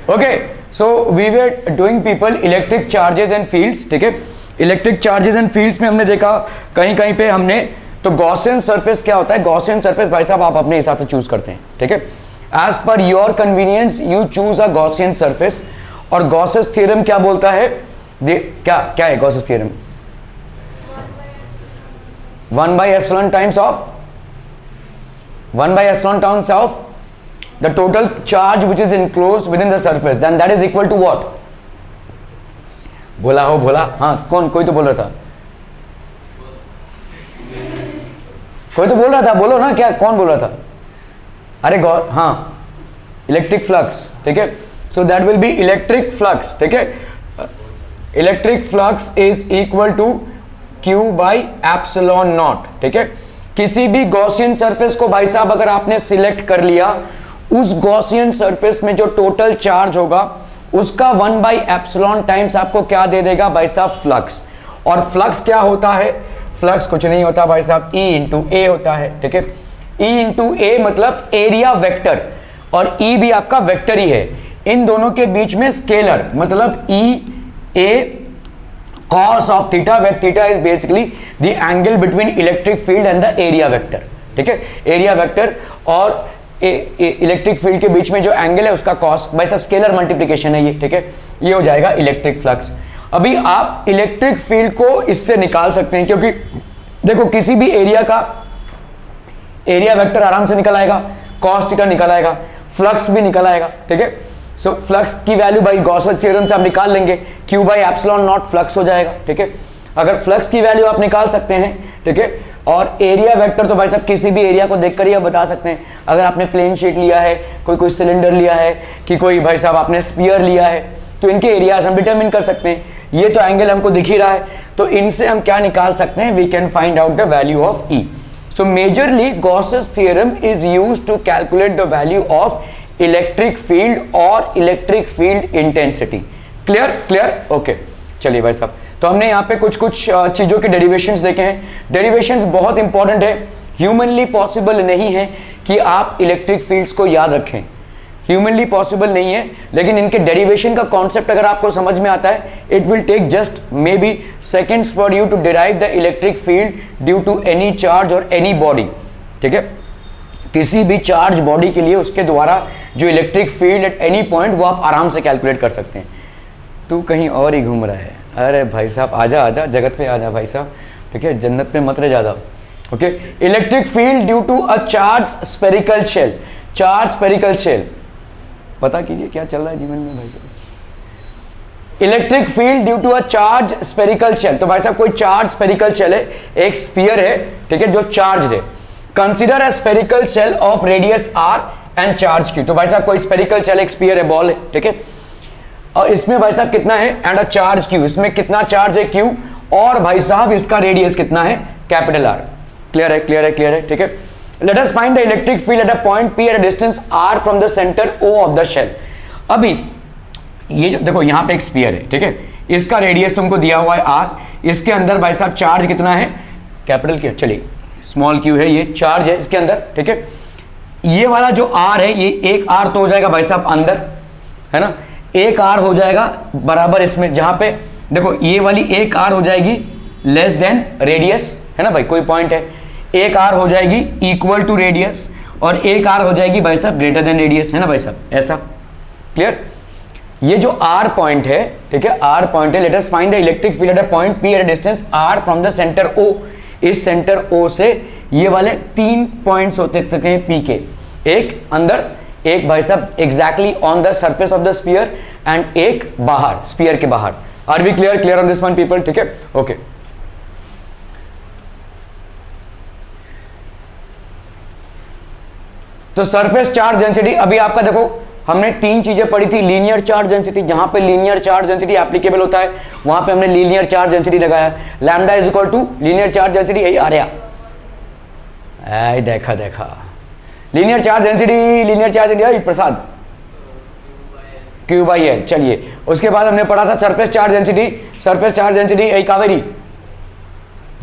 Okay, so we were doing people electric charges and fields, ठीक है। Electric charges and fields में हमने देखा कहीं कहीं पे हमने, तो गॉसियन सरफेस क्या होता है, गॉसियन सरफेस भाई साहब आप अपने हिसाब से चूज करते हैं, ठीक है। As per your convenience you choose a Gaussian surface. और गॉसेस थ्योरम क्या बोलता है, क्या क्या है Gauss's theorem, 1/ε times of 1/ε times of the total charge which is enclosed within the surface, then that is equal to what? बोला हो, बोला, हाँ कौन, कोई तो बोल रहा था, कोई तो बोल रहा था, बोलो ना, क्या कौन बोल रहा था, अरे हाँ, इलेक्ट्रिक फ्लक्स, ठीक है। So that will be electric flux, ठीक है। Electric flux is equal to Q by epsilon naught, ठीक है। किसी भी गॉसियन सरफेस को भाई साहब अगर आपने सिलेक्ट कर लिया, उस गॉसियन सरफेस में जो टोटल चार्ज होगा उसका 1/ε टाइम्स आपको क्या दे देगा भाई साहब, फ्लक्स। और फ्लक्स क्या होता है, फ्लक्स कुछ नहीं होता भाई साहब, E इंटू ए होता है, ठीक है। E इंटू ए मतलब एरिया वेक्टर, और E भी आपका वेक्टर ही है। इन दोनों के बीच में स्केलर, मतलब E A cos of theta, where theta is basically the angle between electric field and the area vector, ठीक है। एरिया वेक्टर और इलेक्ट्रिक फील्ड के बीच में जो एंगल है उसका कॉस, भाई सब स्केलर मल्टीप्लिकेशन है ये, ठीक है। ये हो जाएगा इलेक्ट्रिक फ्लक्स। अभी आप इलेक्ट्रिक फील्ड को इससे निकाल सकते हैं, क्योंकि देखो किसी भी एरिया का एरिया वेक्टर आराम से निकल आएगा, कॉस थीटा निकल आएगा, फ्लक्स भी निकल आएगा, ठीक है। सो फ्लक्स की वैल्यू भाई गॉस थ्योरम से आप निकाल लेंगे, Q by epsilon not flux हो जाएगा, ठीक है। अगर फ्लक्स की वैल्यू आप निकाल सकते हैं, ठीक है। और एरिया वेक्टर तो भाई साहब किसी भी एरिया को देखकर ही आप बता सकते हैं। अगर आपने प्लेन शीट लिया है, कोई सिलेंडर लिया है, कि कोई भाई साहब आपने स्फीयर लिया है, तो इनके एरियाज हम डिटरमिन कर सकते हैं। ये तो एंगल हमको दिख ही रहा है, तो इनसे हम क्या निकाल सकते हैं, we can find out the value of E। So majorly Gauss's theorem is used to calculate the value of electric field और electric field intensity. Clear clear, okay. चलिए भाई साहब, तो हमने यहाँ पे कुछ चीज़ों के डेरिवेशंस देखे हैं। डेरिवेशंस बहुत इंपॉर्टेंट है, ह्यूमनली पॉसिबल नहीं है कि आप इलेक्ट्रिक फील्ड्स को याद रखें, ह्यूमनली पॉसिबल नहीं है, लेकिन इनके डेरिवेशन का कॉन्सेप्ट अगर आपको समझ में आता है, it will take just maybe seconds for you to derive the electric field due to any charge और एनी बॉडी, ठीक है। किसी भी चार्ज बॉडी के लिए उसके द्वारा जो electric field at any point वो आप आराम से कैलकुलेट कर सकते हैं। तू कहीं और ही घूम रहा है, अरे भाई साहब आजा आजा, जगत पे आजा भाई साहब, ठीक है, जन्नत पे मत रह ज्यादा, okay. Electric field due to a charge spherical shell, charge spherical shell, पता कीजिए क्या चल रहा है जीवन में भाई साहब। Electric field due to a charge spherical shell, तो भाई साहब कोई चार्ज स्फेरिकल शेल है, एक स्फीयर है, ठीक है, जो चार्ज है। Consider a spherical shell of radius r and charge q, तो भाई साहब कोई स्फेरिकल शेल, एक स्फीयर है, बॉल है, ठीक है, और इसमें भाई साहब कितना है, एंड अ चार्ज q, इसमें कितना चार्ज है q, और भाई साहब इसका रेडियस कितना है, कैपिटल R। क्लियर है क्लियर है क्लियर है, ठीक है। Let us find the electric field at a point P at a distance r from the centre O of the shell. अभी ये जो देखो यहाँ पे एक स्फीयर है, ठीक है, इसका रेडियस तुमको दिया हुआ है r, इसके अंदर भाई साहब चार्ज कितना है, कैपिटल Q, चलिए स्मॉल q है, ये चार्ज है इसके अंदर, ठीक है। ये वाला जो r है, ये एक r तो हो जाएगा भाई साहब अंदर, है ना, एक r हो जाएगा बराबर इसमें, जहां पे देखो ये वाली एक r हो जाएगी लेस देन रेडियस, है ना भाई, कोई पॉइंट है, एक r हो जाएगी इक्वल टू रेडियस, और एक r हो जाएगी भाई साहब ग्रेटर देन रेडियस, है ना भाई साहब, ऐसा। क्लियर, ये जो r पॉइंट है, ठीक है, r पॉइंट है, let us find the electric field at a point P at a distance r from the centre O। इस सेंटर O से ये वाले 3 पॉइंट्स होते हैं P के, एक अंदर, एक भाई साहब exactly on the surface of the sphere, and एक बाहर, स्फीयर के बाहर। Are we clear clear on this one people, ठीक है, ओके। तो सरफेस चार्ज डेंसिटी, अभी आपका देखो हमने 3 चीजें पढ़ी थी, लीनियर चार्ज डेंसिटी, जहां पे लीनियर चार्ज डेंसिटी एप्लीकेबल होता है वहां पे हमने लीनियर चार्ज डेंसिटी लगाया, lambda is equal to linear charge density, यही आ रहा है, देखा देखा, लीनियर चार्ज डेंसिटी प्रसाद Q बाई एल। चलिए उसके बाद हमने पढ़ा था सरफेस चार्ज डेंसिटी यही कावेरी,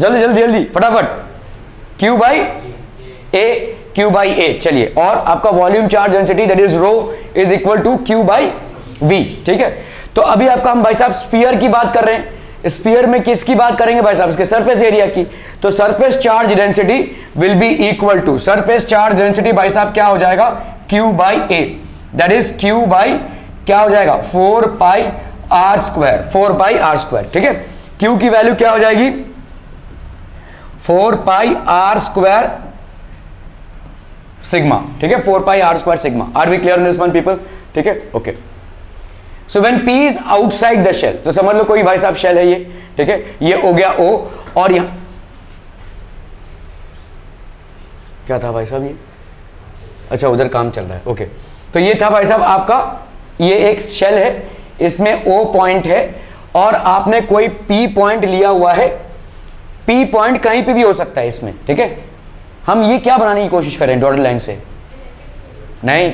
जल्दी जल्दी जल्दी फटाफट, Q बाई ए, चलिए, और आपका volume charge density that is rho is equal to Q by v, ठीक है। तो अभी आपका हम भाई साहब स्फीयर की बात कर रहे हैं, स्फीयर में किसकी बात करेंगे भाई साहब, इसके सरफेस एरिया की। तो surface charge density will be equal to, surface charge density भाई साहब क्या हो जाएगा, q by A, that is q by क्या हो जाएगा 4 pi r square, 4 pi r square, ठीक है। q की वैल्यू क्या हो जाएगी 4 पाई r स्क्वायर सिग्मा, ठीक है, 4 pi r square sigma. Are we clear in this one people, ठीक है, okay. So when P is outside the shell, तो समझ लो कोई भाई साहब शेल है ये, ठीक है, ये हो गया O, और यहां क्या था भाई साहब ये, अच्छा उधर काम चल रहा है, ओके। तो ये था भाई साहब आपका, ये एक शेल है, इसमें O पॉइंट है और आपने कोई P पॉइंट लिया हुआ है। P पॉइंट कहीं पे भी हो सकता है इसमें, ठीक है। हम ये क्या बनाने की कोशिश करें डॉटेड लाइन से, नहीं,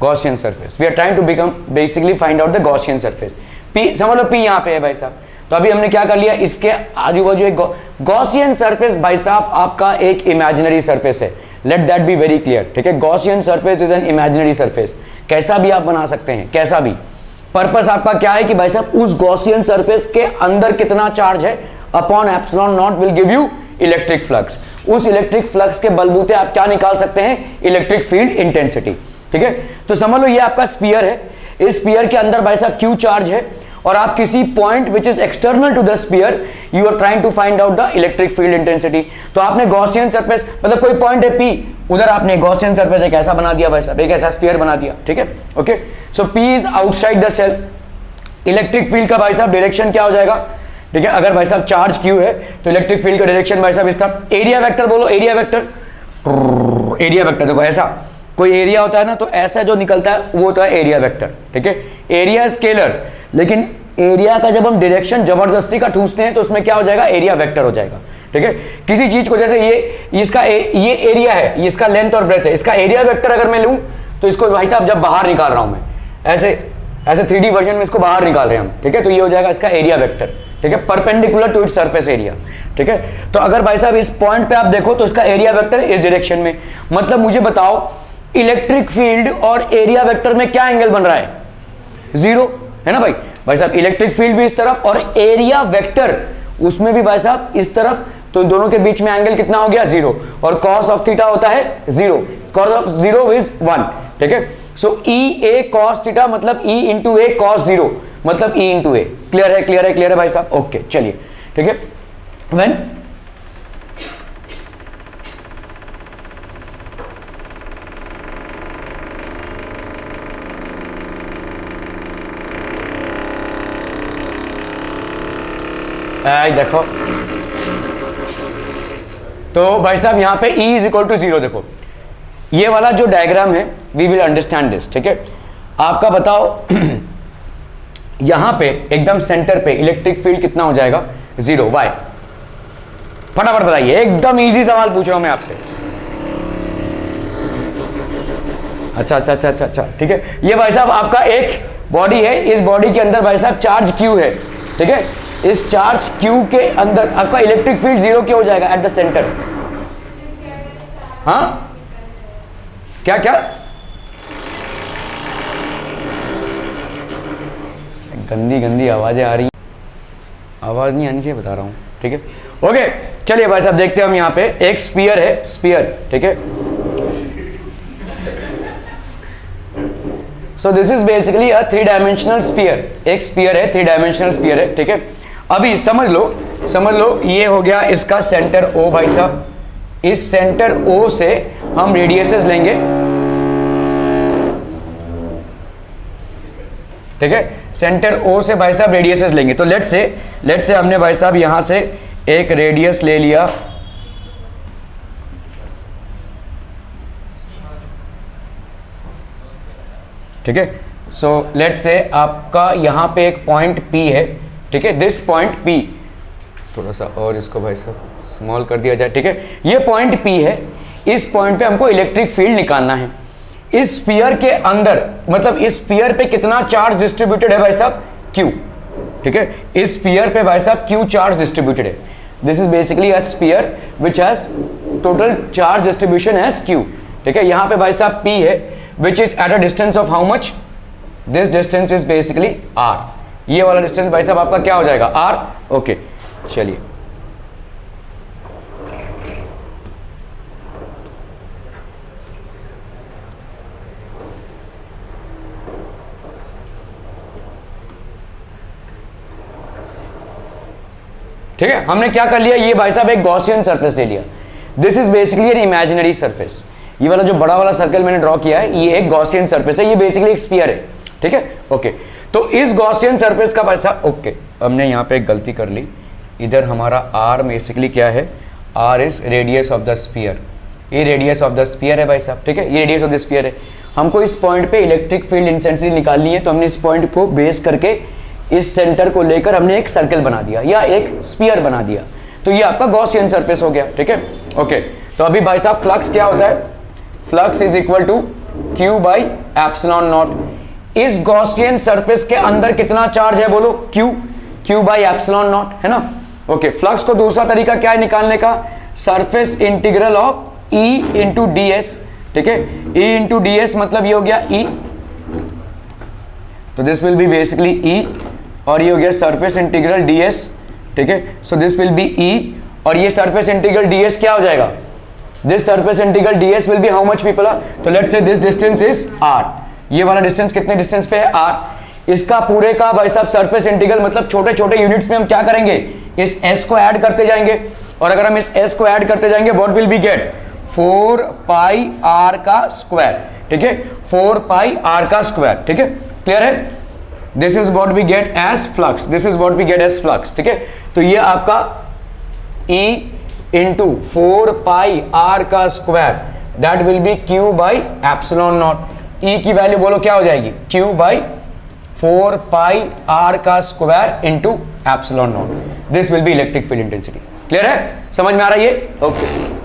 Gaussian surface. We are trying to become basically find out the Gaussian surface. P समझ लो P यहां पे है भाई साहब, तो अभी हमने क्या कर लिया, इसके आजू बाजू एक गॉसियन सरफेस भाई साहब आपका एक इमेजिनरी सरफेस है, let that be very clear, ठीक है। Gaussian surface is an imaginary surface, कैसा भी आप बना सकते हैं, कैसा भी। पर्पस आपका क्या है कि भाई साहब उस गॉसियन सरफेस के अंदर कितना चार्ज है upon epsilon not will give you electric flux. उस इलेक्ट्रिक फ्लक्स के बलबूते आप क्या निकाल सकते हैं, इलेक्ट्रिक फील्ड इंटेंसिटी, ठीक है। तो समझ लो ये आपका स्फीयर है, इस स्फीयर के अंदर भाई साहब q चार्ज है, और आप किसी point which is external to the sphere you are trying to find out the electric field intensity. तो आपने गॉसियन सरफेस, मतलब कोई पॉइंट है P, उधर आपने गॉसियन सरफेस एक ऐसा बना दिया भाई साहब, एक ऐसा स्फीयर बना दिया, ठीक है, okay. So P is outside the shell, electric field का भाई साहब डायरेक्शन क्या हो जाएगा, ठीक है। अगर भाई साहब चार्ज Q है तो इलेक्ट्रिक फील्ड का डायरेक्शन भाई साहब इस तरफ, एरिया वेक्टर बोलो, एरिया वेक्टर, एरिया वेक्टर देखो ऐसा कोई एरिया होता है ना, तो ऐसा जो निकलता है वो होता है एरिया वेक्टर, ठीक है। एरिया स्केलर, लेकिन एरिया का जब हम डायरेक्शन जबरदस्ती का ठूंसते हैं तो उसमें क्या हो जाएगा, एरिया वेक्टर हो जाएगा, ठीक है। किसी चीज को जैसे ये इसका ये एरिया है, ये इसका लेंथ और ब्रेथ है, इसका एरिया वेक्टर अगर मैं लूं तो इसको भाई साहब जब बाहर निकाल रहा हूं मैं, ऐसे 3D वर्जन में इसको बाहर निकाल रहे हैं हम, ठीक है। तो ये हो जाएगा इसका एरिया वेक्टर, ठीक है, perpendicular to its surface area, ठीक है। तो अगर भाई साहब इस पॉइंट पे आप देखो तो इसका एरिया वेक्टर इस डायरेक्शन में, मतलब मुझे बताओ इलेक्ट्रिक फील्ड और एरिया वेक्टर में क्या एंगल बन रहा है, जीरो, है ना भाई साहब। इलेक्ट्रिक फील्ड भी इस तरफ और एरिया वेक्टर उसमें भी भाई साहब इस तरफ, तो दोनों के बीच में एंगल कितना हो गया, जीरो, और कॉस ऑफ थीटा होता है zero, cos of zero is 1, ठीक है। सो ई ए कॉस थीटा मतलब ई इंटू ए कॉस जीरो मतलब ई इंटू ए। क्लियर है, क्लियर है, क्लियर है भाई साहब, ओके चलिए, ठीक है। व्हेन देखो तो भाई साहब यहां पे E इज इक्वल टू 0, देखो ये वाला जो डायग्राम है वी विल अंडरस्टैंड दिस, ठीक है। आपका बताओ यहां पे एकदम सेंटर पे इलेक्ट्रिक फील्ड कितना हो जाएगा, 0, वाई, फटाफट बताइए, एकदम इजी सवाल पूछ रहा हूं मैं आपसे। अच्छा, ठीक है। ये भाई साहब आपका एक बॉडी है, इस बॉडी के अंदर भाई साहब चार्ज Q है, ठीक है। इस चार्ज Q के अंदर आपका इलेक्ट्रिक फील्ड 0 क्या हो जाएगा एट द सेंटर, हाँ क्या गंदी आवाजें आ रही, आवाज नहीं आनी चाहिए बता रहा हूं, ठीक है, ओके। चलिए भाई साहब देखते हैं हम यहाँ पे एक स्फीयर है, स्फीयर, ठीक है। So this is basically a 3 dimensional sphere, एक स्फीयर है, 3 डायमेंशनल स्फीयर है, ठीक है। अभी समझ लो ये हो गया इसका सेंटर O भाई साहब, इस सेंटर O से हम रेडियसेस लेंगे, ठीक है। सेंटर O से भाई साहब रेडियसेस लेंगे, तो लेट से हमने भाई साहब यहां से एक रेडियस ले लिया, ठीक है। सो लेट से आपका यहां पे एक पॉइंट P है, ठीक है, दिस पॉइंट P, थोड़ा सा और इसको भाई साहब स्मॉल कर दिया जाए, ठीक है। ये पॉइंट P है, इस पॉइंट पे हमको इलेक्ट्रिक फील्ड निकालना है। इस स्फीयर के अंदर, मतलब इस स्फीयर पे कितना चार्ज डिस्ट्रीब्यूटेड है भाई साहब, Q, ठीक है। इस स्फीयर पे भाई साहब Q चार्ज डिस्ट्रीब्यूटेड है, this is basically a sphere which has total charge distribution as Q, ठीक है। यहां पे भाई साहब P है which is at a distance of how much, this distance is basically R, ये वाला डिस्टेंस भाई साहब आपका क्या हो जाएगा, आर। ओके चलिए, ठीक है, हमने क्या कर लिया, ये भाई साहब एक गॉसियन सरफेस ले लिया। This is basically an imaginary surface. ये वाला जो बड़ा वाला सर्कल मैंने ड्रॉ किया है, ये एक गॉसियन सरफेस है, ये बेसिकली एक स्फीयर है, ठीक है। ओके, तो इस गॉसियन सरफेस का भाई साहब, ओके हमने यहाँ पे एक गलती कर ली, इधर हमारा आर बेसिकली क्या है, R is radius of the sphere, ये रेडियस ऑफ द स्फीयर है भाई साहब, ठीक है, ये रेडियस ऑफ द स्फीयर है। हमको इस पॉइंट पे इलेक्ट्रिक फील्ड इंटेंसिटी निकालनी है, तो हमने इस पॉइंट को बेस करके इस सेंटर को लेकर हमने एक सर्कल बना दिया या एक स्फीयर बना दिया, तो ये आपका गॉसियन सरफेस हो गया, ठीक है। ओके, तो अभी भाई साहब फ्लक्स क्या होता है, flux is equal to Q by epsilon naught. इस गॉसियन सरफेस के अंदर कितना चार्ज है बोलो, Q बाई एप्सिलॉन नॉट, है ना। ओके, फ्लक्स को दूसरा तरीका क्या है निकालने का, surface integral of E into D S, ठीक है, E इंटू डी एस मतलब ये हो गया E, तो this will B basically E, और ये हो गया सरफेस इंटीग्रल ds, ठीक है, so this will be E, और ये सरफेस इंटीग्रल ds क्या हो जाएगा, this surface integral ds will be how much people, तो let's say this distance is r, ये वाला डिस्टेंस कितने डिस्टेंस पे है, r। इसका पूरे का भाई साहब सरफेस इंटीग्रल मतलब छोटे छोटे यूनिट्स में हम क्या करेंगे, इस s को ऐड करते जाएंगे, और अगर हम इस s को ऐड करते जाएंगे what will be get, 4 pi r का स्क्वायर, ठीक है, 4 पाई r का स्क्वायर, ठीक है, क्लियर है। This is what we get as flux, this is what we get as flux, ठीक है। तो ये आपका E इंटू 4 पाई r का square, that will be Q by epsilon naught. E की वैल्यू बोलो क्या हो जाएगी, Q बाई 4 पाई r का square into epsilon naught, this will be electric field intensity. Clear है, समझ में आ रहा है ये, ओके।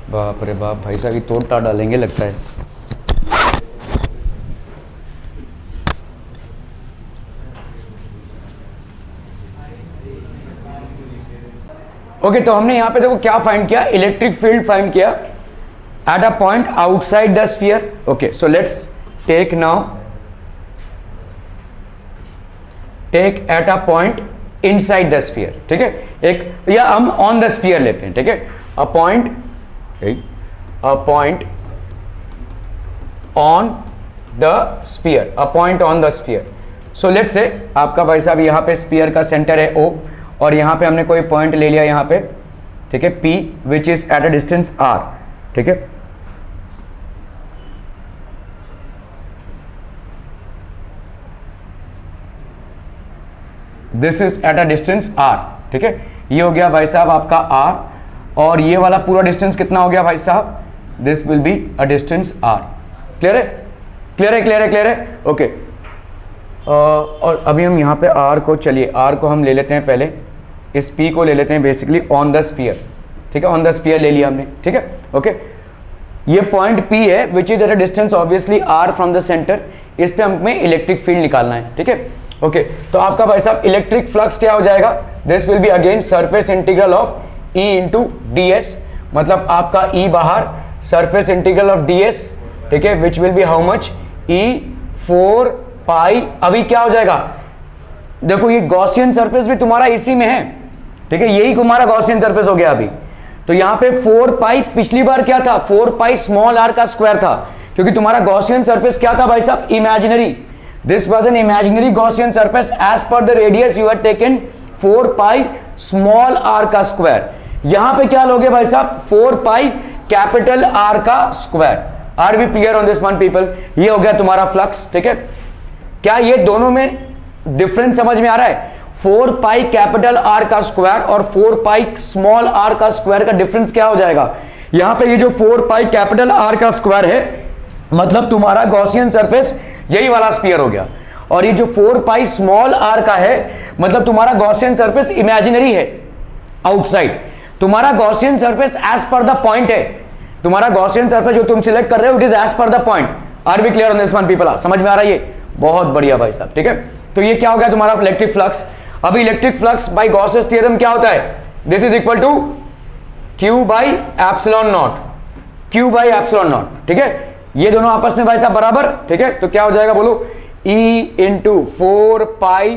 बाप रे बाप, भाई साहब ये तोड़ ताड़ डालेंगे लगता है। ओके, तो हमने यहां पे देखो क्या फाइंड किया, इलेक्ट्रिक फील्ड फाइंड किया at a point outside the sphere. Okay, so let's take now, take at a point inside the sphere, ठीक है, एक या हम ऑन द स्फीयर लेते हैं, ठीक है, a point on the sphere, a point on the sphere. So let's say आपका भाई साहब यहाँ पे स्फीयर का सेंटर है O, और यहाँ पे हमने कोई पॉइंट ले लिया यहाँ पे, ठीक है, P which is at a distance R, ठीक है। This is at a distance R, ठीक है, ये हो गया भाई साहब आपका R, और ये वाला पूरा डिस्टेंस कितना हो गया भाई साहब, this will be a distance r। Clear है, क्लियर है, क्लियर है, क्लियर है, ओके। और अभी हम यहाँ पे r को, चलिए r को हम ले लेते हैं, पहले इस p को ले लेते हैं बेसिकली ऑन द स्फीयर, ठीक है, ऑन द स्फीयर ले लिया हमने, ठीक है, ओके। ये पॉइंट p है which is at a distance obviously r from the centre, इस पे हमें इलेक्ट्रिक फील्ड निकालना है, ठीक है, ओके। तो आपका भाई साहब इलेक्ट्रिक फ्लक्स क्या हो जाएगा, this will be again surface integral of E into D S, मतलब आपका E बाहर, surface integral of D S, ठीक है, which will be how much, E 4 पाई, अभी क्या हो जाएगा, देखो ये गॉसियन सरफेस भी तुम्हारा इसी में है, ठीक है, यही तुम्हारा गॉसियन सरफेस हो गया अभी। तो यहाँ पे 4 पाई पिछली बार क्या था, 4 पाई स्मॉल r का स्क्वायर था, क्योंकि तुम्हारा गॉसियन सरफेस क्या था भाई साहब, imaginary. This was an imaginary Gaussian surface, as per the radius you have taken 4 pi small r का स्क्वायर। यहां पे क्या लोगे भाई साहब, 4 पाई कैपिटल R का square. Are we clear on this one people, ये हो गया तुम्हारा फ्लक्स, ठीक है। क्या ये दोनों में डिफरेंस समझ में आ रहा है, 4 पाई कैपिटल R का स्क्वायर और 4 पाई स्मॉल r का स्क्वायर का डिफरेंस क्या हो जाएगा, यहां पे ये जो 4 पाई कैपिटल R का स्क्वायर है, मतलब तुम्हारा गॉसियन सरफेस यही वाला स्फीयर हो गया, और ये जो 4 पाई स्मॉल r का है, मतलब तुम्हारा गॉसियन सरफेस इमेजिनरी है आउटसाइड। तुम्हारा Gaussian surface as per the point है, तुम्हारा गॉसियन सरफेस जो तुम सिलेक्ट कर रहे हो it is as per the point. Are we clear on this one people, समझ में आ रहा है ये, बहुत बढ़िया भाई साहब, ठीक है। तो ये क्या हो गया तुम्हारा इलेक्ट्रिक फ्लक्स। अभी electric flux by Gauss's theorem क्या होता है, this is equal to Q by epsilon naught, Q by epsilon naught, ठीक है, ये दोनों आपस में भाई साहब बराबर, ठीक है, तो क्या हो जाएगा बोलो, E इंटू 4 पाई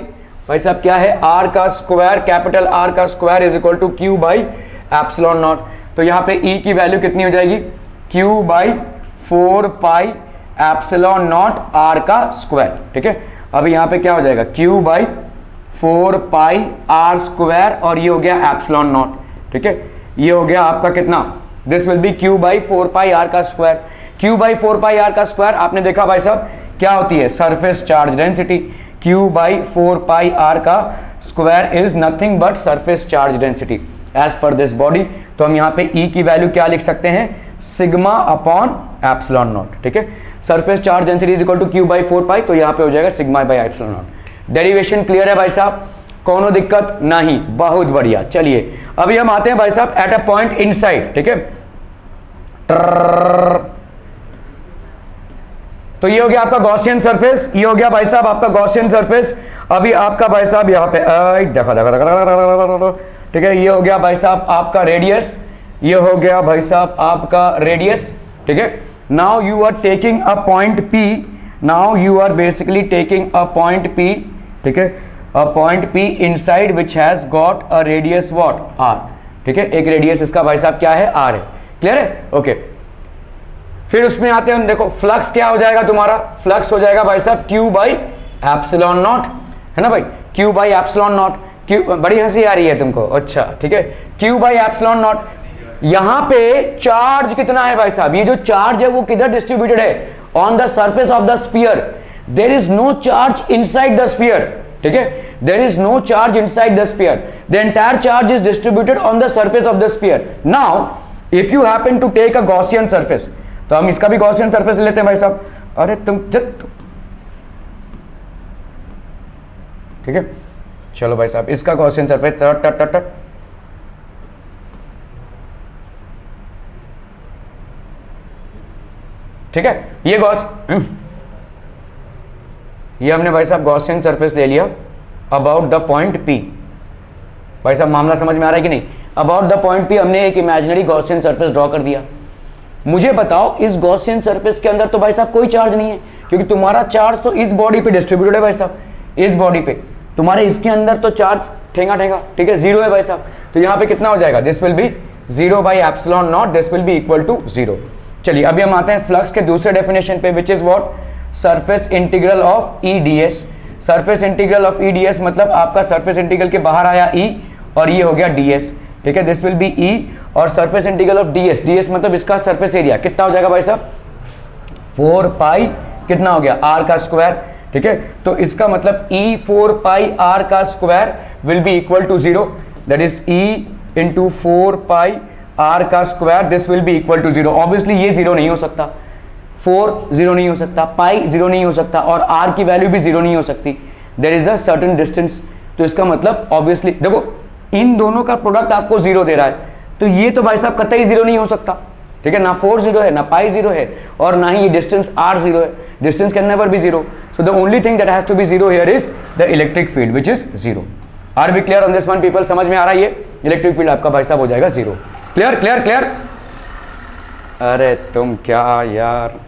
भाई साहब क्या है, R का स्क्वायर, कैपिटल R का square is equal to Q by epsilon naught. तो यहां पे E की वैल्यू कितनी हो जाएगी, Q by 4 pi epsilon not R का स्क्वायर, ठीक है। अब यहां पे क्या हो जाएगा, Q by 4 pi R square और ये हो गया एप्सिलॉन नॉट, ठीक है, ये हो गया आपका कितना, this will be Q by 4 pi R का square. Q by 4 pi R का स्क्वायर आपने देखा भाई साहब क्या होती है, surface charge density. Q by 4 pi R का square is nothing but surface charge density as per this body. तो हम यहाँ पे E की वैल्यू क्या लिख सकते हैं, सिग्मा अपॉन एप्सिलॉन नॉट, ठीक है। Surface charge density is equal to Q by 4 pi, तो यहाँ पे हो जाएगा sigma by epsilon naught. Derivation clear है भाई साहब, कोनो दिक्कत नहीं, बहुत बढ़िया। चलिए अभी हम आते हैं भाई साहब एट अ पॉइंट इनसाइड, ठीक है। तो ये हो गया आपका गॉसियन सरफेस, ये हो गया भाई साहब आपका गॉसियन सरफेस। अभी आपका भाई साहब यहाँ पे देखा, ठीक है, ये हो गया भाई साहब आपका रेडियस, ये हो गया भाई साहब आपका रेडियस, ठीक है। Now you are taking a point P, now you are basically taking a point P, ठीक है, a point P inside which has got a radius what, R, ठीक है, एक रेडियस इसका भाई साहब क्या है, R है, क्लियर है, ओके। फिर उसमें आते हैं, देखो फ्लक्स क्या हो जाएगा तुम्हारा, फ्लक्स हो जाएगा भाई साहब Q बाई एप्सिलॉन नॉट, है ना भाई, Q by epsilon naught. Q, बड़ी हंसी आ रही है तुमको, अच्छा ठीक है, Q बाई एप्सिलॉन नॉट। यहां पे चार्ज कितना है भाई साहब, ये जो चार्ज है वो किधर डिस्ट्रीब्यूटेड है, on the surface of the sphere. There is no charge inside the sphere, ठीक है, there is no charge inside the sphere, the entire charge is distributed on the surface of the sphere. Now if you happen to take a Gaussian surface, तो हम इसका भी Gaussian surface लेते हैं भाई साहब, अरे तुम ठीक है, चलो भाई साहब इसका गॉसियन सरफेस ठीक है, ये ये हमने भाई साहब गॉसियन सरफेस ले लिया अबाउट द पॉइंट P। भाई साहब मामला समझ में आ रहा है कि नहीं, अबाउट द पॉइंट P हमने एक इमेजिनरी गॉसियन सरफेस ड्रॉ कर दिया। मुझे बताओ इस गॉसियन सरफेस के अंदर तो भाई साहब कोई चार्ज नहीं है, क्योंकि तुम्हारा चार्ज तो इस बॉडी पे डिस्ट्रीब्यूटेड है भाई साहब, इस बॉडी पे तुम्हारे इसके अंदर तो चार्ज ठेंगा ठेंगा, ठीक है, जीरो है भाई साहब। तो यहाँ पे कितना हो जाएगा, this will be 0 by epsilon naught, this will be equal to 0। चलिए अभी हम आते हैं फ्लक्स के दूसरे डेफिनेशन पे, which is what, surface integral of E ds। Surface integral of E ds मतलब आपका सरफेस इंटीग्रल के बाहर आया E और ये हो गया ds, ठीक है, दिस विल बी E और surface integral of ds, ds मतलब इसका सरफेस एरिया कितना हो जाएगा भाई साहब, 4 पाई कितना हो गया, R का स्क्वायर, ठीक है। तो इसका मतलब E 4 पाई R का square will be equal to 0, that is E into 4 pi R का square, this will be equal to 0। Obviously ये 0 नहीं हो सकता, 4 0 नहीं हो सकता, पाई 0 नहीं हो सकता और R की वैल्यू भी 0 नहीं हो सकती, there is a certain distance. तो इसका मतलब ऑब्वियसली देखो इन दोनों का प्रोडक्ट आपको 0 दे रहा है, तो ये तो भाई साहब कतई 0 नहीं हो सकता, ठीक है, ना 4 0 है, ना पाई 0 है और ना ही ये डिस्टेंस R 0 है, distance can never be 0। So the only thing that has to be 0 here is the electric field which is 0। Are we clear on this one people, समझ में आ रहा है, ये इलेक्ट्रिक फील्ड आपका भाई साहब हो जाएगा 0। क्लियर क्लियर क्लियर, अरे तुम क्या यार,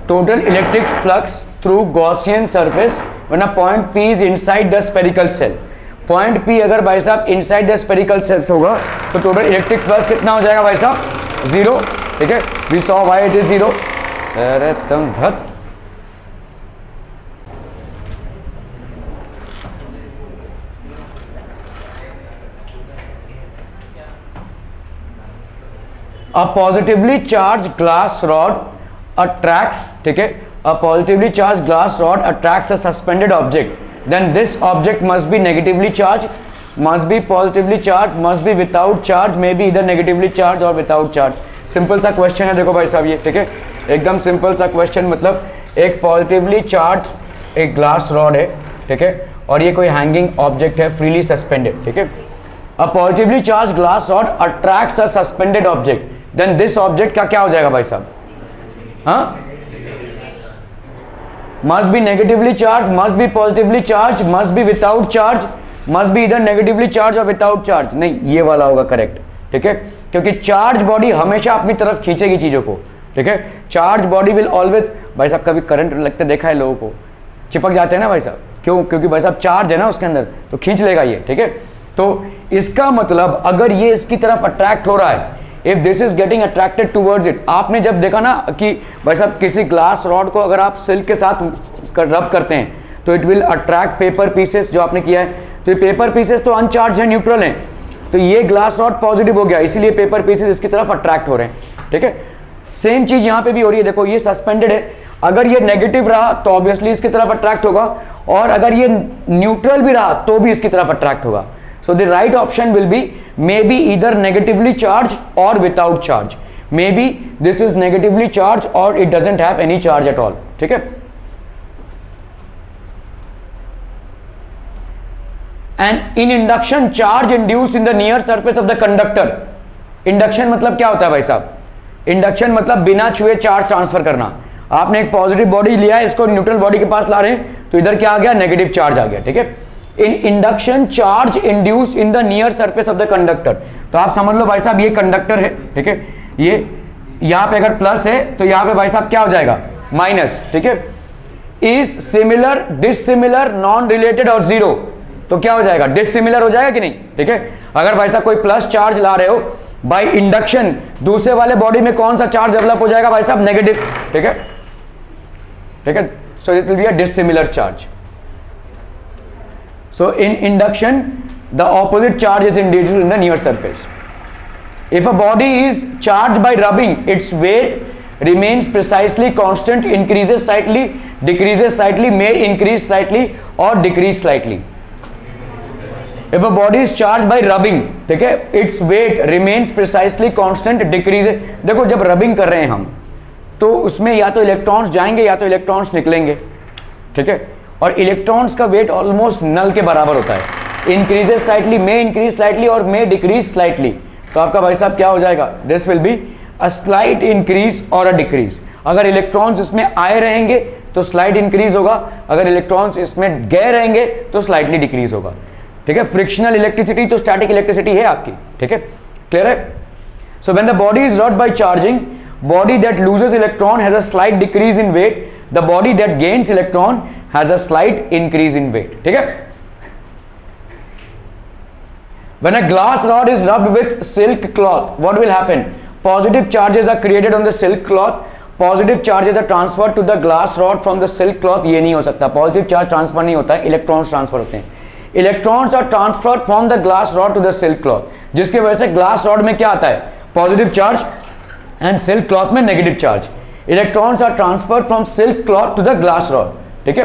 total electric flux through Gaussian surface when a point P is inside the spherical cell। Point P अगर भाई साहब इनसाइड द स्फेरिकल सेल्स होगा तो टोटल इलेक्ट्रिक फ्लक्स कितना हो जाएगा भाई साहब, 0, ठीक है। We saw why it is 0। अरे तुम भक्त, a positively charged glass rod attracts, ठीक है, a positively charged glass rod attracts a suspended object, then this object must be negatively charged, must be positively charged, must be without charge, may be either negatively charged or without charge। Simple सा question है, देखो भाई साहब ये, ठीक है, एकदम simple सा क्वेश्चन, मतलब एक पॉजिटिवली चार्ज एक ग्लास रॉड है, ठीक है, और ये कोई हैंगिंग ऑब्जेक्ट है, फ्रीली सस्पेंडेड, ठीक है। A positively charge glass rod attracts a suspended object, then this object का क्या हो जाएगा भाई साहब, हाँ, must be negatively charged, must be positively charged, must be without charge, must be either negatively charged or without charge। नहीं, ये वाला होगा करेक्ट, ठीक है, क्योंकि चार्ज बॉडी हमेशा अपनी तरफ खींचेगी चीजों को, ठीक है। चार्ज बॉडी विल ऑलवेज, भाई साहब कभी करंट लगते देखा है लोगों को, चिपक जाते हैं ना भाई साहब, क्यों, क्योंकि भाई साहब चार्ज है ना उसके अंदर, तो खींच लेगा ये, ठीक है। तो इसका मतलब अगर ये इसकी तरफ अट्रैक्ट हो रहा है, if this is getting attracted towards it, आपने जब देखा ना कि भाई साहब किसी ग्लास रॉड को अगर आप सिल्क के साथ रब करते हैं तो it will attract paper pieces, जो आपने किया है, तो ये पेपर पीसेस तो अनचार्ज है, न्यूट्रल है, तो ये ग्लास रॉड पॉजिटिव हो गया, इसीलिए पेपर पीसेस इसकी तरफ अट्रैक्ट हो रहे हैं, ठीक है। सेम चीज यहां पे भी हो रही है, देखो ये सस्पेंडेड है, अगर ये नेगेटिव रहा तो ऑब्वियसली इसकी तरफ अट्रैक्ट होगा, और अगर ये न्यूट्रल भी रहा तो भी इसकी तरफ अट्रैक्ट होगा। So the right option will be maybe either negatively charged or without charge. Maybe this is negatively charged or it doesn't have any charge at all. ठीक है? And in induction, charge induced in the near surface of the conductor. Induction मतलब क्या होता है भाई साहब? Induction मतलब बिना छुए चार्ज ट्रांसफर करना। आपने एक पॉजिटिव बॉडी लिया है, इसको न्यूट्रल बॉडी के पास ला रहे हैं, तो इधर क्या आ गया, नेगेटिव चार्ज आ गया, ठीक है। इन induction charge induce in the near surface of the conductor, तो आप समझ लो भाई साहब ये कंडक्टर है, ठीक है, ये यहां पे अगर प्लस है तो यहां पे भाई साहब क्या हो जाएगा, माइनस, ठीक है। Is similar, dissimilar, non related और जीरो, तो क्या हो जाएगा, डिसिमिलर हो जाएगा कि नहीं, ठीक है। अगर भाई साहब कोई प्लस चार्ज ला रहे हो बाय इंडक्शन, दूसरे वाले बॉडी में कौन सा चार्ज डेवलप हो जाएगा भाई साहब, नेगेटिव, ठीक है, ठीक है। So it will be a dissimilar charge. So in induction, the opposite charge is induced in the near surface. If a body is charged by rubbing, its weight remains precisely constant, increases slightly, decreases slightly, may increase slightly or decrease slightly. If a body is charged by rubbing, ठीक है, its weight remains precisely constant, decreases। देखो जब rubbing कर रहे हैं हम, तो उसमें या तो इलेक्ट्रॉन्स जाएंगे या तो इलेक्ट्रॉन्स निकलेंगे, ठीक है, और इलेक्ट्रॉन्स का वेट ऑलमोस्ट नल के बराबर होता है। Increases slightly, may increase slightly और मे डिक्रीज स्लाइटली, तो आपका भाई साहब क्या हो जाएगा, this will be a slight increase और अ डिक्रीज। अगर इलेक्ट्रॉन्स इसमें आए रहेंगे तो स्लाइट इंक्रीज होगा, अगर इलेक्ट्रॉन्स इसमें गए रहेंगे तो स्लाइटली डिक्रीज होगा, ठीक है। फ्रिक्शनल इलेक्ट्रिसिटी तो स्टैटिक इलेक्ट्रिसिटी है आपकी, ठीक है, क्लियर है। So when the body is rod by charging, body that loses electron has a slight decrease in weight, the body that gains electron has a slight increase in weight, ठीक है। When a glass rod is rubbed with silk cloth, what will happen? Positive charges are created on the silk cloth, positive charges are transferred to the glass rod from the silk cloth। ये नहीं हो सकता, positive charge transfer नहीं होता है, electrons transfer होते हैं। Electrons are transferred from the glass rod to the silk cloth, जिसके वजह से glass rod में क्या आता है, positive charge, and silk cloth में negative charge. Electrons are transferred from silk cloth to the glass rod, ठीक है।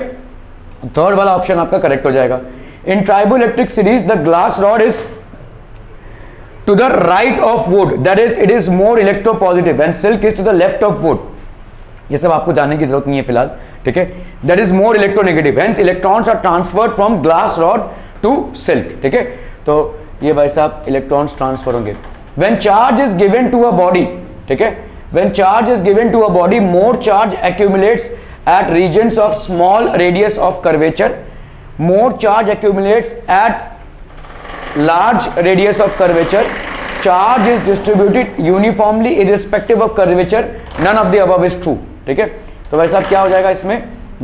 थर्ड वाला ऑप्शन आपका करेक्ट हो जाएगा। In triboelectric series the glass rod is to the right of wood, that is it is more electropositive, and silk is to the left of wood. ये सब आपको जानने की जरूरत नहीं है फिलहाल, ठीक है। That is more electronegative, hence electrons are transferred from glass rod to silk, ठीक है। तो ये भाई साहब इलेक्ट्रॉन्स ट्रांसफर होंगे। When charge is given to a body, ठीक है, when charge is given to a body, more charge accumulates at regions of small radius of curvature, more charge accumulates at large radius of curvature, charge is distributed uniformly irrespective of curvature, none of the above is true, ठीक है। तो भाई साहब क्या हो जाएगा इसमें,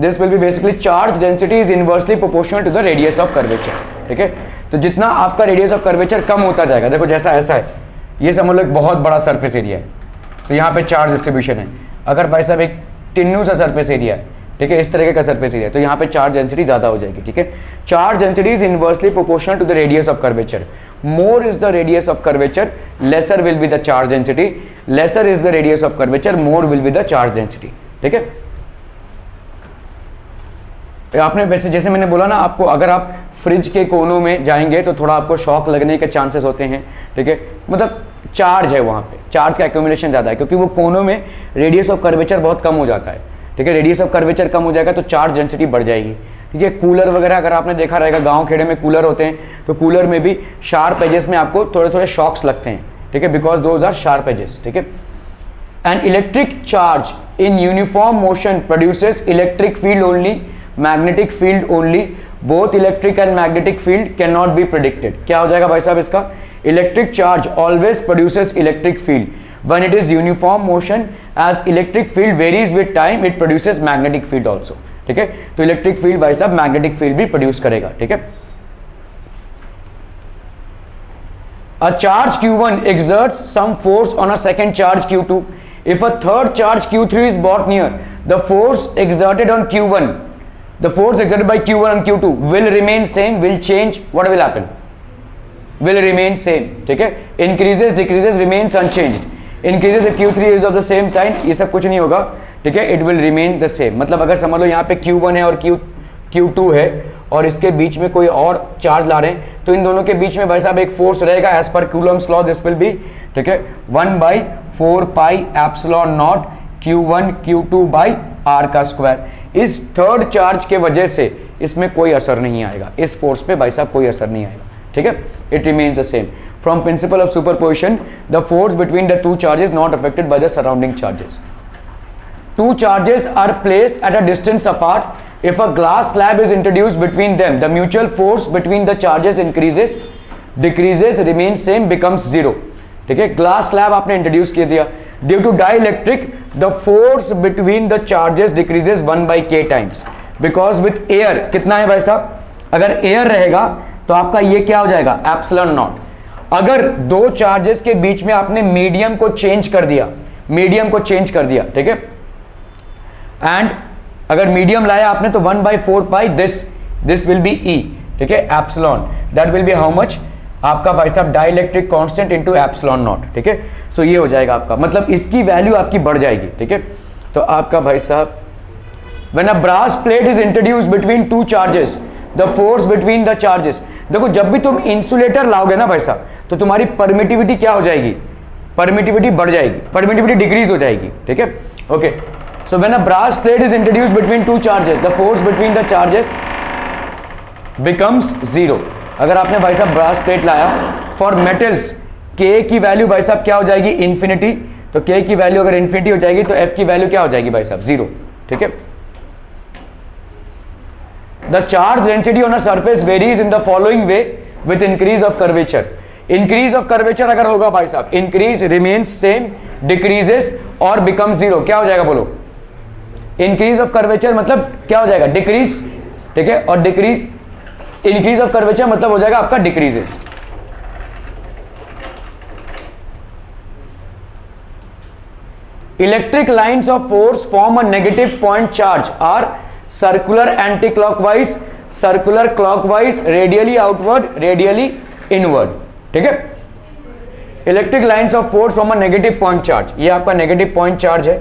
this will be basically charge density is inversely proportional to the radius of curvature। ठीक है। तो जितना आपका रेडियस ऑफ कर्वेचर कम होता जाएगा, देखो जैसा ऐसा है, ये समझ लो एक बहुत बड़ा सरफेस एरिया है, तो यहाँ पे चार्ज डिस्ट्रीब्यूशन है। अगर भाई साहब एक टिन्नू सा सरफेस एरिया है, ठीक है, इस तरीके का सरफेस एरिया, तो यहाँ पे चार्ज डेंसिटी ज़्यादा हो जाएगी, ठीक है। Charge density is inversely proportional to the radius of curvature. More is the radius of curvature, lesser will be the charge density. Lesser is the radius of curvature, more will be the charge density, ठीक है। आपने वैसे जैसे मैंने बोला ना आपको, अगर आप फ्रिज के कोनों में जाएंगे तो थोड़ा आपको शॉक लगने के चांसेस होते हैं, ठीक है। मतलब चार्ज है वहाँ पे, चार्ज का एक्यूमुलेशन ज़्यादा है, क्योंकि वो कोनों में रेडियस ऑफ कर्वेचर बहुत कम हो जाता है, ठीक है। रेडियस ऑफ कर्वेचर कम हो जाएगा तो चार्ज डेंसिटी बढ़ जाएगी, ठीक है। कूलर वगैरह अगर आपने देखा रहेगा, गांव खेड़े में कूलर होते हैं, तो कूलर में भी शार्प एजेस में आपको थोड़े थोड़े शॉक्स लगते हैं, ठीक है, because those are sharp edges, ठीक है। An electric charge in uniform motion produces electric field only, magnetic field only. Both electric and magnetic field can not be predicted. क्या हो जाएगा भाई साहब इसका? Electric charge always produces electric field when it is uniform motion, as electric field varies with time, it produces magnetic field also, ठीक है। तो electric field भाई साहब मैग्नेटिक फील्ड भी प्रोड्यूस करेगा, ठीक है। A charge Q1 exerts some force on a second charge Q2. If a third charge Q3 is brought near, the force exerted on Q1, the force exerted by Q1 and Q2 will remain same, will change. What will happen? Will remain same, ठीक है। Increases, decreases, remains unchanged. Increases if Q3 is of the same sign, ये सब कुछ नहीं होगा, ठीक है। It will remain the same। मतलब अगर समझ लो यहाँ पे Q1 है और Q2 है और इसके बीच में कोई और चार्ज ला रहे हैं, तो इन दोनों के बीच में भाई साहब एक फोर्स रहेगा as per Coulomb's law, this will be, ठीक है, 1/4 pi epsilon naught Q1 Q2 by R का स्क्वायर। इस थर्ड चार्ज के वजह से इसमें कोई असर नहीं आएगा, इस फोर्स पे भाई साहब कोई असर नहीं आएगा, ठीक है। It remains the same. From principle of superposition, the force between the two charges not affected by the surrounding charges. Two charges are placed at a distance apart. If a glass slab is introduced between them, the mutual force between the charges increases, decreases, remains same, becomes zero, ठीक है। Glass slab आपने introduce कर दिया, due to dielectric the force between the charges decreases 1/k times, because with air कितना है भाई साहब, अगर एयर रहेगा तो आपका ये क्या हो जाएगा, एप्सिलॉन नॉट। अगर दो चार्जेस के बीच में आपने मीडियम को चेंज कर दिया, मीडियम को चेंज कर दिया, ठीक है, एंड अगर मीडियम लाया आपने तो 1/4 पाई दिस विल बी ई, ठीक है, epsilon, that will be how much, आपका भाई साहब dielectric constant into epsilon naught, ठीक है। सो ये हो जाएगा आपका, मतलब इसकी वैल्यू आपकी बढ़ जाएगी, ठीक है। तो आपका भाई साहब when a brass plate is introduced between two charges, the force between the charges, देखो जब भी तुम इंसुलेटर लाओगे ना भाई साहब, तो तुम्हारी परमिटिविटी क्या हो जाएगी, परमिटिविटी बढ़ जाएगी, परमिटिविटी डिक्रीज हो जाएगी, ठीक है। Okay, so when a brass plate is introduced between two charges, the force between the charges becomes zero. अगर आपने भाई साहब ब्रास प्लेट लाया, फॉर मेटल्स के की वैल्यू भाई साहब क्या हो जाएगी, इन्फिनिटी। तो के की वैल्यू अगर इन्फिनिटी हो जाएगी तो एफ की वैल्यू क्या हो जाएगी भाई साहब, जीरो, ठीक है। The charge density on a surface varies in the following way with increase of curvature. Increase of curvature अगर होगा भाई साहब, इंक्रीज रिमेन्स सेम, डिक्रीजेस और बिकम जीरो, क्या हो जाएगा बोलो, इंक्रीज ऑफ कर्वेचर मतलब क्या हो जाएगा, डिक्रीज, ठीक है, और डिक्रीज, इंक्रीज ऑफ कर्वेचर मतलब हो जाएगा आपका decreases. Electric lines of force form a negative point charge are circular anti clockwise, circular clockwise, radially outward, radially inward, ठीक है। Electric lines of force form a negative point charge, ये आपका negative point charge है,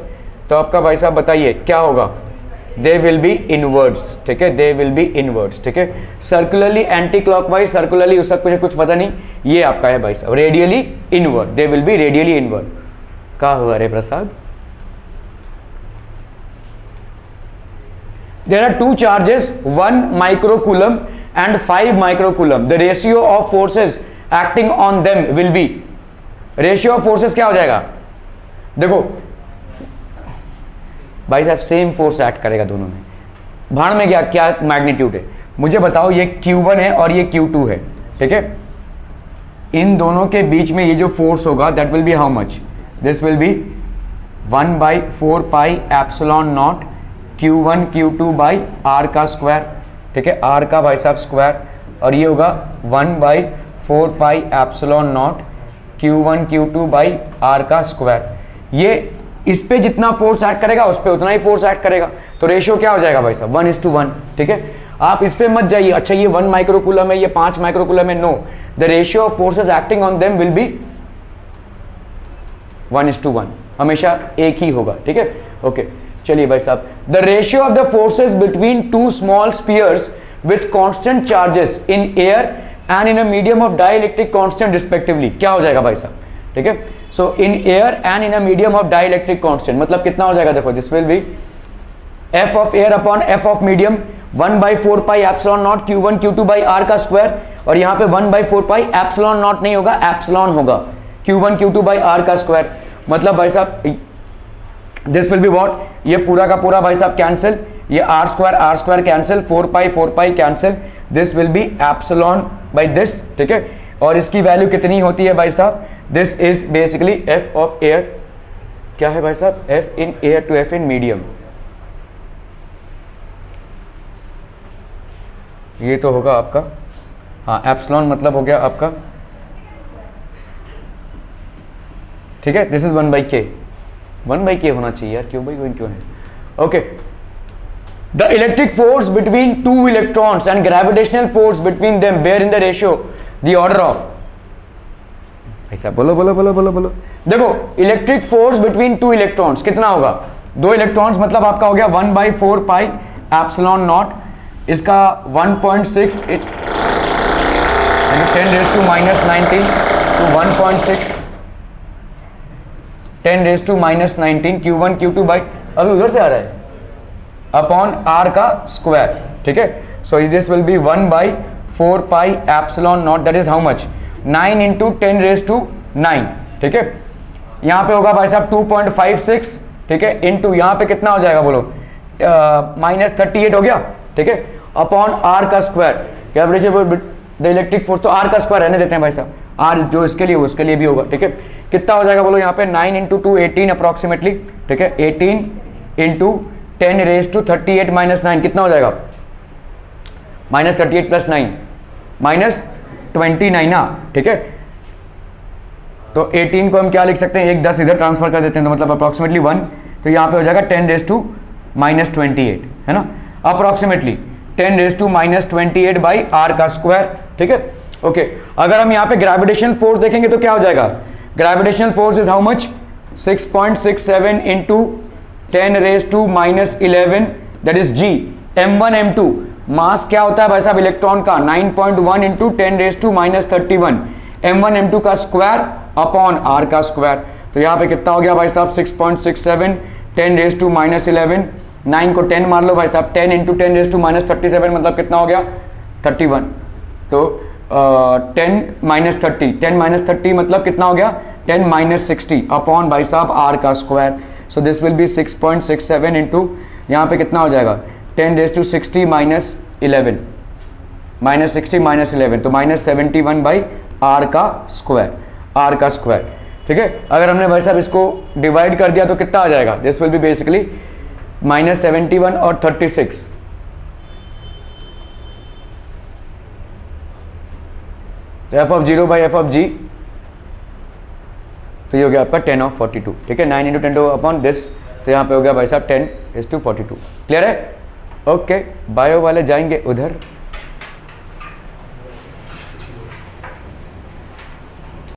तो आपका भाई साहब बताइए क्या होगा, दे विल बी इनवर्ड्स, ठीक है, दे विल बी इनवर्ड्स, ठीक है। सर्कुलरली एंटी क्लॉकवाइज, सर्कुलरली उसका कुछ पता नहीं, ये आपका है भाई साहब radially inward, they will be radially inward. क्या हुआ रे प्रसाद? There are two charges, 1 microcoulomb and 5 microcoulomb. The ratio of forces acting on them will be, ratio of forces क्या हो जाएगा, देखो भाई साहब सेम फोर्स एक्ट करेगा दोनों में, भाड़ में क्या मैग्नीट्यूड है मुझे बताओ, ये Q1 है और ये Q2 है, ठीक है। इन दोनों के बीच में ये जो फोर्स होगा that will be how much, this will B 1/4 pi epsilon naught Q1 Q2 by R का स्क्वायर, ठीक है, R का भाई साहब स्क्वायर और ये होगा 1/4πε0 Q1 Q2 बाई आर का स्क्वायर। ये इस पे जितना फोर्स एक्ट करेगा उस पे उतना ही फोर्स एक्ट करेगा, तो रेशियो क्या हो जाएगा भाई साहब 1:1। ठीक है, आप इस पे मत जाइए, अच्छा ये 1 माइक्रोकूलम है, ये 5 माइक्रोकूलम है, no, the ratio of forces acting on them will be 1:1, हमेशा एक ही होगा। ठीक है, ओके चलिए भाई साहब, the ratio of the forces between two small spheres with constant charges in air and in a medium of dielectric constant respectively क्या हो जाएगा भाई साहब। ठीक है, so in air and in a medium of dielectric constant मतलब कितना हो जाएगा, देखो this will be F of air upon F of medium 1/4πε0 Q1 Q2 by R का स्क्वायर, और यहाँ पे 1/4πε0 नहीं होगा, एप्सिलॉन होगा, Q1 Q2 बाई आर का स्क्वायर। मतलब भाई साहब दिस विल बी व्हाट, ये पूरा का पूरा भाई साहब कैंसिल, ये R square cancel, 4π cancel, this will be epsilon by this. ठीक है, और इसकी वैल्यू कितनी होती है भाई साहब, this is basically F of air, क्या है भाई साहब, F in air to F in medium, ये तो होगा आपका, हाँ एप्सिलॉन मतलब हो गया आपका, ठीक है, दिस इज 1/k, 1/k होना चाहिए यार, क्यों भाई क्यों है, okay. The electric force between two electrons and gravitational force between them bear in the ratio the order of, ऐसा बोलो बोलो बोलो बोलो बोलो, देखो electric force between two electrons कितना होगा, 2 इलेक्ट्रॉन्स मतलब आपका हो गया 1/4πε0, इसका 1.6 10⁻⁻19 to 1.6 10⁻⁻19 Q1 Q2 बाई, अभी उधर से आ रहा है, अपॉन आर का स्क्वायर। ठीक है, so this will be 1/4πε0, that is how much, 9 × 10⁻⁹। ठीक है, यहाँ पे होगा भाई साहब 2.56, ठीक है, इंटू यहाँ पे कितना हो जाएगा बोलो, -38 हो गया। ठीक है, अपॉन आर का square, gravitational the electric force, तो आर का स्क्वायर रहने देते हैं भाई साहब, आर जो इसके लिए उसके लिए भी होगा। ठीक है, कितना हो जाएगा बोलो यहाँ पे, 9 × 2 18 अप्रॉक्सीमेटली। ठीक है, 18 × 10⁻38 - 9 कितना हो जाएगा, -38 + 9 -29 ना। ठीक है, तो 18 को हम क्या लिख सकते हैं, एक 10 इधर ट्रांसफर कर देते हैं, तो मतलब अप्रॉक्सीमेटली 1, तो यहाँ पे हो जाएगा 10⁻28 है ना, अप्रॉक्सीमेटली 10⁻28 बाई आर का स्क्वायर। ठीक है, ओके। अगर हम यहाँ पे ग्रेविटेशनल फोर्स देखेंगे तो क्या हो जाएगा, gravitational force is how much, 6.67 × 10⁻⁻11 that is G. m1 m2 mass क्या होता है भाई साहब इलेक्ट्रॉन का, 9.1 × 10⁻31 m1 m2 का स्क्वायर अपॉन आर का स्क्वायर। तो यहाँ पे कितना हो गया भाई साहब, 6.67 10⁻⁻11, 9 को 10 मार लो भाई साहब, 10 × 10⁻37 मतलब कितना हो गया 31, तो 10 - 30 10 - 30 मतलब कितना हो गया 10 - 60 अपॉन भाई साहब आर का square. So this will B 6.67 into यहाँ पे कितना हो जाएगा 10⁻60 - 11 -60 - 11 तो -71 बाई आर का स्क्वायर, आर का स्क्वायर। ठीक है, अगर हमने भाई साहब इसको डिवाइड कर दिया तो कितना आ जाएगा, दिस विल बी बेसिकली -71 और 36, F of 0 by F of G, तो ये हो गया आपका 10/42। ठीक है, 9 × 10 अपॉन दिस, तो यहाँ पे हो गया भाई साहब 10:42। क्लियर है, ओके। बायो वाले जाएंगे उधर।